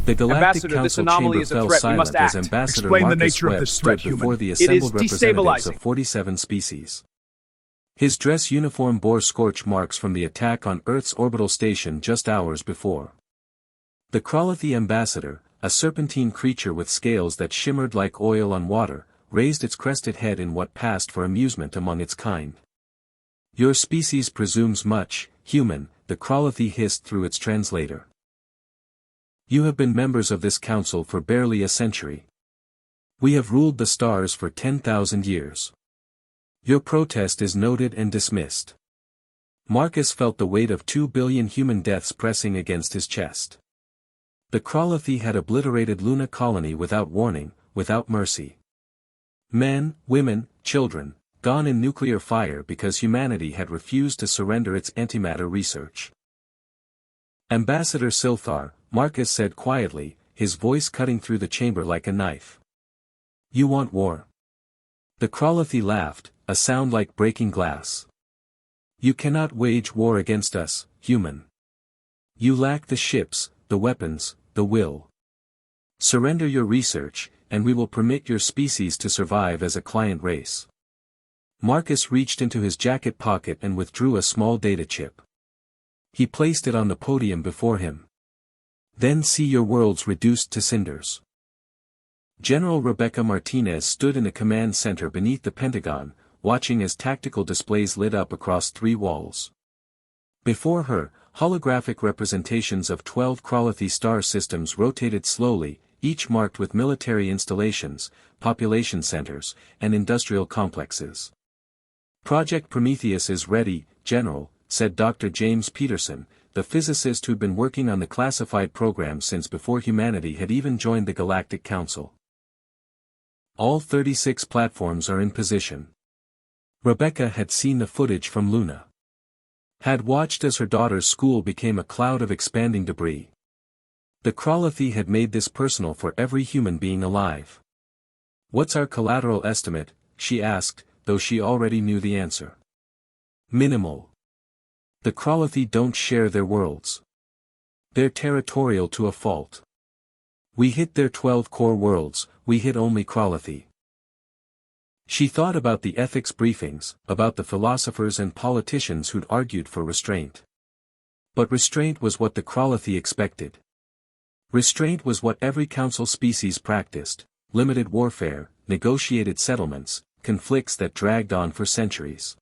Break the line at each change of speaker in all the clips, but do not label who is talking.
The Galactic
Ambassador, this
Council
anomaly
chamber
is a
fell
threat. We
silent
must
as
act.
Ambassador
Explain the
Marcus
nature of
Webb
this
stood
threat,
before
human.
the
It is
assembled representatives of
destabilizing.
47 species. His dress uniform bore scorch marks from the attack on Earth's orbital station just hours before. The Kralathi ambassador, a serpentine creature with scales that shimmered like oil on water, raised its crested head in what passed for amusement among its kind. "Your species presumes much, human," the Kralathi hissed through its translator. "You have been members of this council for barely a century. We have ruled the stars for 10,000 years. Your protest is noted and dismissed." Marcus felt the weight of 2 billion human deaths pressing against his chest. The Kralathi had obliterated Luna colony without warning, without mercy. Men, women, children, gone in nuclear fire because humanity had refused to surrender its antimatter research. "Ambassador Silthar," Marcus said quietly, his voice cutting through the chamber like a knife. "You want war?" The Kralathi laughed, a sound like breaking glass. "You cannot wage war against us, human. You lack the ships, the weapons, the will. Surrender your research, and we will permit your species to survive as a client race." Marcus reached into his jacket pocket and withdrew a small data chip. He placed it on the podium before him. "Then see your worlds reduced to cinders." General Rebecca Martinez stood in a command center beneath the Pentagon, watching as tactical displays lit up across 3 walls. Before her, holographic representations of 12 Kralathi star systems rotated slowly, each marked with military installations, population centers, and industrial complexes. "Project Prometheus is ready, General," said Dr. James Peterson, the physicist who'd been working on the classified program since before humanity had even joined the Galactic Council. "All 36 platforms are in position." Rebecca had seen the footage from Luna. Had watched as her daughter's school became a cloud of expanding debris. The Kralathi had made this personal for every human being alive. "What's our collateral estimate?" she asked, though she already knew the answer. "Minimal. The Kralathi don't share their worlds. They're territorial to a fault. We hit their 12 core worlds, we hit only Kralathi." She thought about the ethics briefings, about the philosophers and politicians who'd argued for restraint. But restraint was what the Kralathi expected. Restraint was what every council species practiced: limited warfare, negotiated settlements, conflicts that dragged on for centuries.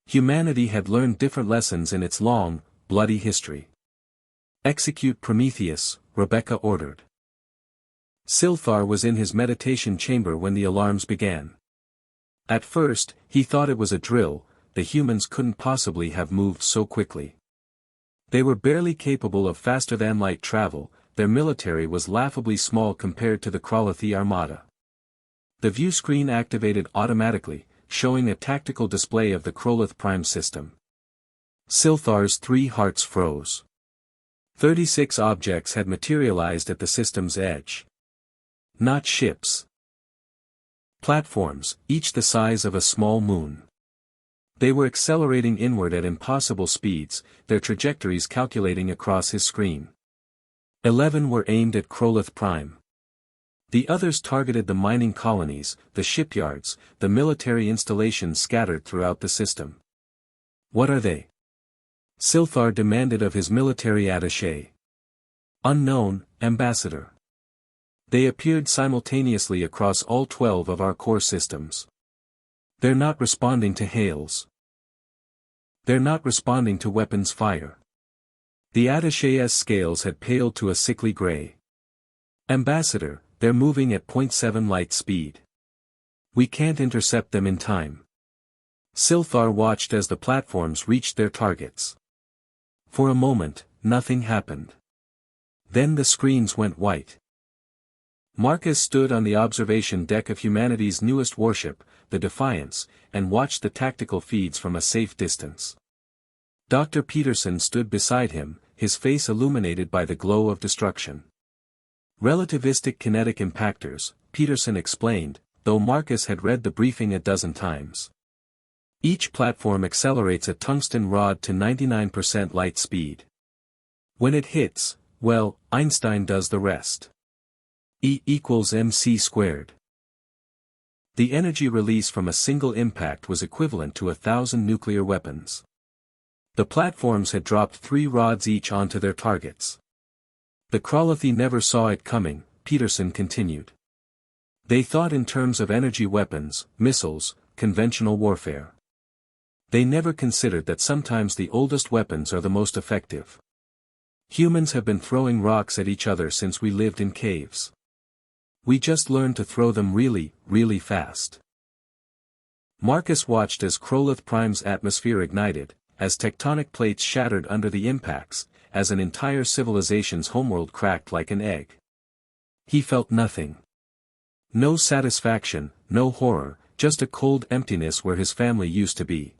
Humanity had learned different lessons in its long, bloody history. "Execute Prometheus," Rebecca ordered. Silthar was in his meditation chamber when the alarms began. At first, he thought it was a drill. The humans couldn't possibly have moved so quickly. They were barely capable of faster-than-light travel, their military was laughably small compared to the Kralathi armada. The view screen activated automatically, showing a tactical display of the Krolath Prime system. Silthar's 3 hearts froze. 36 objects had materialized at the system's edge. Not ships. Platforms, each the size of a small moon. They were accelerating inward at impossible speeds, their trajectories calculating across his screen. 11 were aimed at Krolath Prime. The others targeted the mining colonies, the shipyards, the military installations scattered throughout the system. "What are they?" Silthar demanded of his military attaché. "Unknown, Ambassador. They appeared simultaneously across all 12 of our core systems. They're not responding to hails. They're not responding to weapons fire." The attaché's scales had paled to a sickly gray. "Ambassador, they're moving at 0.7 light speed. We can't intercept them in time." Silthar watched as the platforms reached their targets. For a moment, nothing happened. Then the screens went white. Marcus stood on the observation deck of humanity's newest warship, the Defiance, and watched the tactical feeds from a safe distance. Dr. Peterson stood beside him, his face illuminated by the glow of destruction. "Relativistic kinetic impactors," Peterson explained, though Marcus had read the briefing a dozen times. "Each platform accelerates a tungsten rod to 99% light speed. When it hits, well, Einstein does the rest. E equals mc squared. The energy release from a single impact was equivalent to 1,000 nuclear weapons. The platforms had dropped 3 rods each onto their targets. The Kralothi never saw it coming, Peterson continued. They thought in terms of energy weapons, missiles, conventional warfare. They never considered that sometimes the oldest weapons are the most effective. Humans have been throwing rocks at each other since we lived in caves. We just learned to throw them really, really fast. Marcus watched as Kroloth Prime's atmosphere ignited, as tectonic plates shattered under the impacts, as an entire civilization's homeworld cracked like an egg. He felt nothing. No satisfaction, no horror, just a cold emptiness where his family used to be.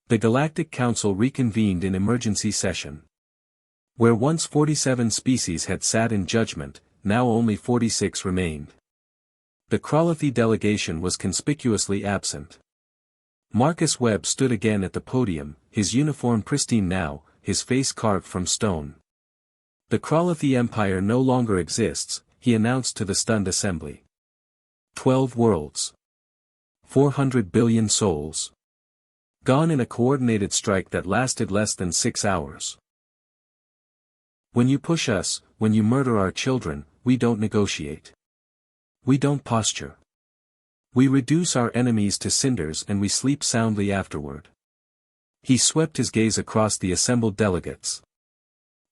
The Galactic Council reconvened in emergency session. Where once 47 species had sat in judgment, now only 46 remained. The Kralothi delegation was conspicuously absent. Marcus Webb stood again at the podium, his uniform pristine now, his face carved from stone. The Kralothi Empire no longer exists, he announced to the stunned assembly. 12 worlds. 400 billion souls. Gone in a coordinated strike that lasted less than 6 hours. When you push us, when you murder our children, we don't negotiate. We don't posture. We reduce our enemies to cinders and we sleep soundly afterward. He swept his gaze across the assembled delegates.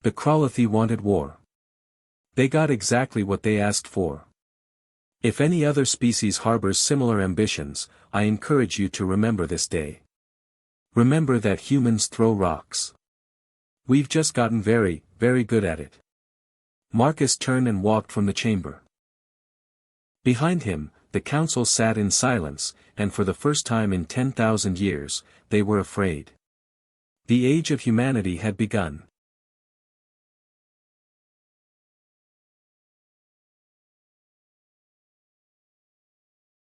The Kralothi wanted war. They got exactly what they asked for. If any other species harbors similar ambitions, I encourage you to remember this day. Remember that humans throw rocks. We've just gotten very, very good at it. Marcus turned and walked from the chamber. Behind him, the council sat in silence, and for the first time in 10,000 years, they were afraid. The age of humanity had begun.